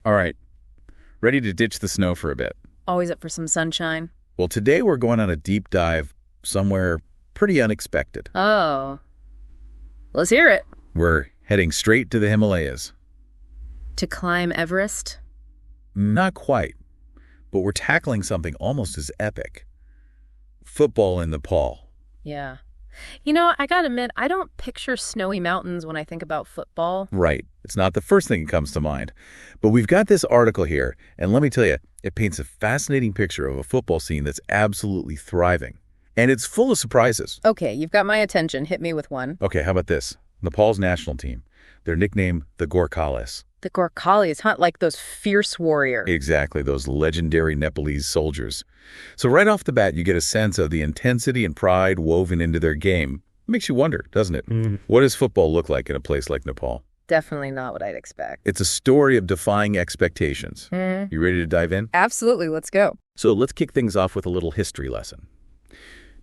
All right, ready to ditch the snow for a bit. Always up for some sunshine. Well, today we're going on a deep dive somewhere pretty unexpected. Oh. Let's hear it. We're heading straight to the Himalayas. To climb Everest? Not quite, but we're tackling something almost as epic. Football in Nepal. Yeah. I gotta admit, I don't picture snowy mountains when I think about football. Right. It's not the first thing that comes to mind. But we've got this article here, and let me tell you, it paints a fascinating picture of a football scene that's absolutely thriving. And it's full of surprises. Okay, you've got my attention. Hit me with one. Okay, how about this? Nepal's national team. They're nicknamed the Gorkhales. The Gorkhales, huh? Like those fierce warriors. Exactly, those legendary Nepalese soldiers. So right off the bat, you get a sense of the intensity and pride woven into their game. It makes you wonder, doesn't it? What does football look like in a place like Nepal? Definitely not what I'd expect. It's a story of defying expectations. You ready to dive in? Absolutely, let's go. So let's kick things off with a little history lesson.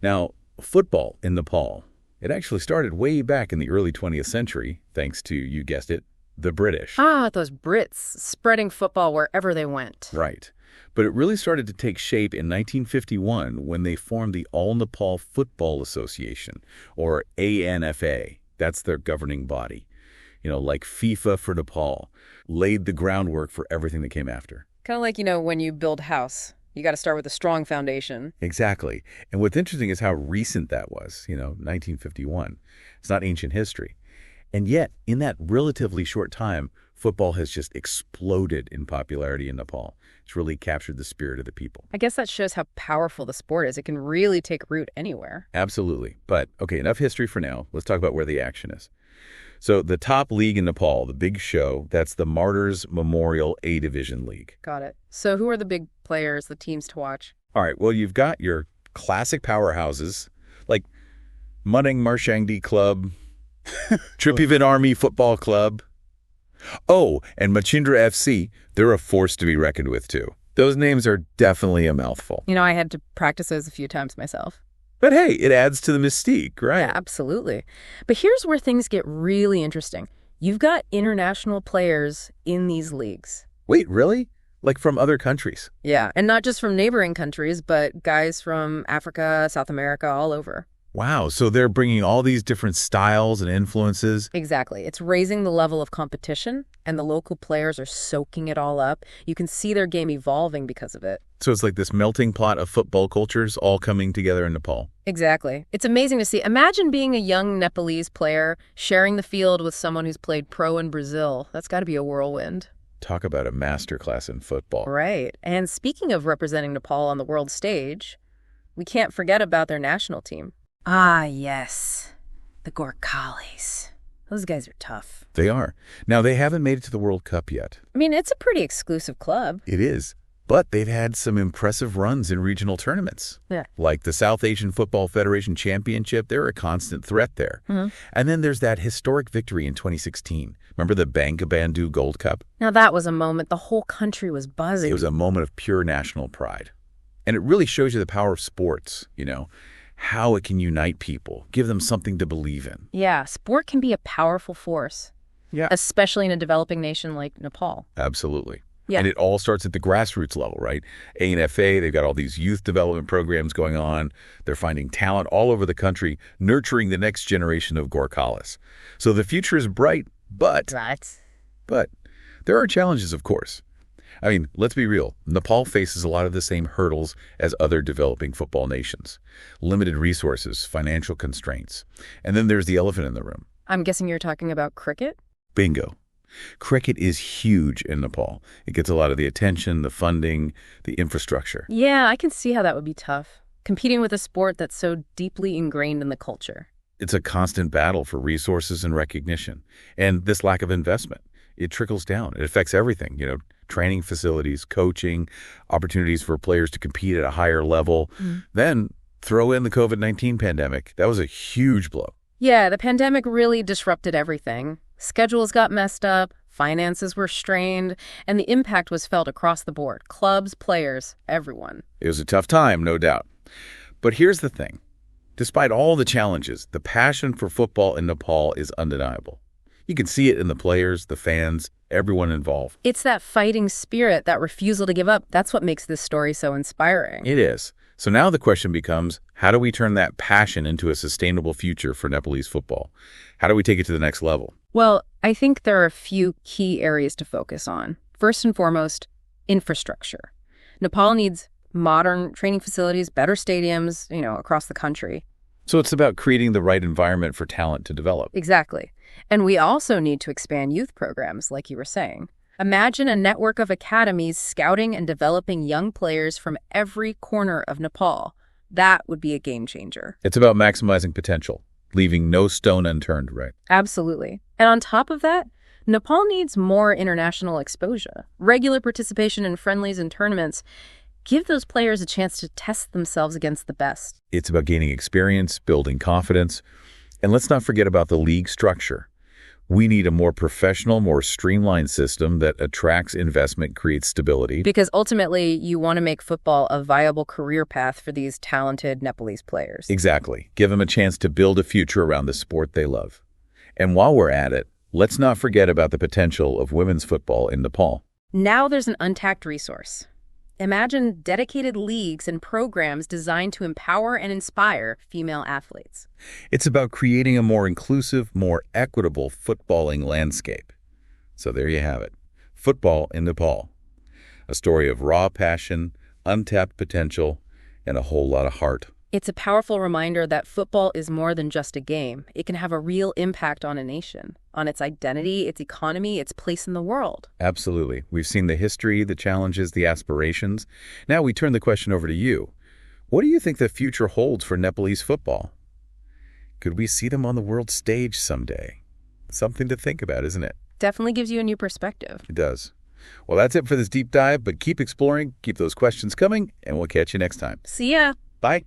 Now, football in Nepal, it actually started way back in the early 20th century, thanks to, you guessed it, the British. Ah, those Brits spreading football wherever they went. Right. But it really started to take shape in 1951 when they formed the All Nepal Football Association, or ANFA. That's their governing body. Like FIFA for Nepal, laid the groundwork for everything that came after. Kind of like, when you build a house. You got to start with a strong foundation. Exactly. And what's interesting is how recent that was, 1951. It's not ancient history. And yet, in that relatively short time, football has just exploded in popularity in Nepal. It's really captured the spirit of the people. I guess that shows how powerful the sport is. It can really take root anywhere. Absolutely. But, okay, enough history for now. Let's talk about where the action is. So the top league in Nepal, the big show, that's the Martyrs Memorial A-Division League. Got it. So who are the big players, the teams to watch? All right, well, you've got your classic powerhouses, like Mudding Marshangdi Club, Trippivan Army Football Club. Oh, and Machindra FC, they're a force to be reckoned with, too. Those names are definitely a mouthful. I had to practice those a few times myself. But hey, it adds to the mystique, right? Yeah, absolutely. But here's where things get really interesting. You've got international players in these leagues. Wait, really? Like from other countries? Yeah, and not just from neighboring countries, but guys from Africa, South America, all over. Wow, so they're bringing all these different styles and influences. Exactly. It's raising the level of competition, and the local players are soaking it all up. You can see their game evolving because of it. So it's like this melting pot of football cultures all coming together in Nepal. Exactly. It's amazing to see. Imagine being a young Nepalese player, sharing the field with someone who's played pro in Brazil. That's got to be a whirlwind. Talk about a masterclass in football. Right. And speaking of representing Nepal on the world stage, we can't forget about their national team. Ah, yes. The Gorkhales. Those guys are tough. They are. Now, they haven't made it to the World Cup yet. I mean, it's a pretty exclusive club. It is. But they've had some impressive runs in regional tournaments. Yeah. Like the South Asian Football Federation Championship, they're a constant threat there. And then there's that historic victory in 2016. Remember the Bangabandhu Gold Cup? Now, that was a moment the whole country was buzzing. It was a moment of pure national pride. And it really shows you the power of sports, how it can unite people, give them something to believe in. Yeah, sport can be a powerful force. Yeah. Especially in a developing nation like Nepal. Absolutely. Yeah. And it all starts at the grassroots level, right? ANFA, they've got all these youth development programs going on. They're finding talent all over the country, nurturing the next generation of Gorkhales. So the future is bright, but there are challenges, of course. I mean, let's be real. Nepal faces a lot of the same hurdles as other developing football nations. Limited resources, financial constraints. And then there's the elephant in the room. I'm guessing you're talking about cricket? Bingo. Cricket is huge in Nepal. It gets a lot of the attention, the funding, the infrastructure. Yeah, I can see how that would be tough. Competing with a sport that's so deeply ingrained in the culture. It's a constant battle for resources and recognition. And this lack of investment, it trickles down. It affects everything, training facilities, coaching, opportunities for players to compete at a higher level. Then throw in the COVID-19 pandemic. That was a huge blow. Yeah, the pandemic really disrupted everything. Schedules got messed up, finances were strained, and the impact was felt across the board. Clubs, players, everyone. It was a tough time, no doubt. But here's the thing. Despite all the challenges, the passion for football in Nepal is undeniable. You can see it in the players, the fans, everyone involved. It's that fighting spirit, that refusal to give up. That's what makes this story so inspiring. It is. So now the question becomes, how do we turn that passion into a sustainable future for Nepalese football? How do we take it to the next level? Well, I think there are a few key areas to focus on. First and foremost, infrastructure. Nepal needs modern training facilities, better stadiums, across the country. So it's about creating the right environment for talent to develop. Exactly. And we also need to expand youth programs, like you were saying. Imagine a network of academies scouting and developing young players from every corner of Nepal. That would be a game changer. It's about maximizing potential, leaving no stone unturned, right? Absolutely. And on top of that, Nepal needs more international exposure. Regular participation in friendlies and tournaments give those players a chance to test themselves against the best. It's about gaining experience, building confidence, and let's not forget about the league structure. We need a more professional, more streamlined system that attracts investment, creates stability. Because ultimately, you want to make football a viable career path for these talented Nepalese players. Exactly. Give them a chance to build a future around the sport they love. And while we're at it, let's not forget about the potential of women's football in Nepal. Now there's an untapped resource. Imagine dedicated leagues and programs designed to empower and inspire female athletes. It's about creating a more inclusive, more equitable footballing landscape. So there you have it. Football in Nepal. A story of raw passion, untapped potential, and a whole lot of heart. It's a powerful reminder that football is more than just a game. It can have a real impact on a nation, on its identity, its economy, its place in the world. Absolutely. We've seen the history, the challenges, the aspirations. Now we turn the question over to you. What do you think the future holds for Nepalese football? Could we see them on the world stage someday? Something to think about, isn't it? Definitely gives you a new perspective. It does. Well, that's it for this deep dive, but keep exploring, keep those questions coming, and we'll catch you next time. See ya. Bye.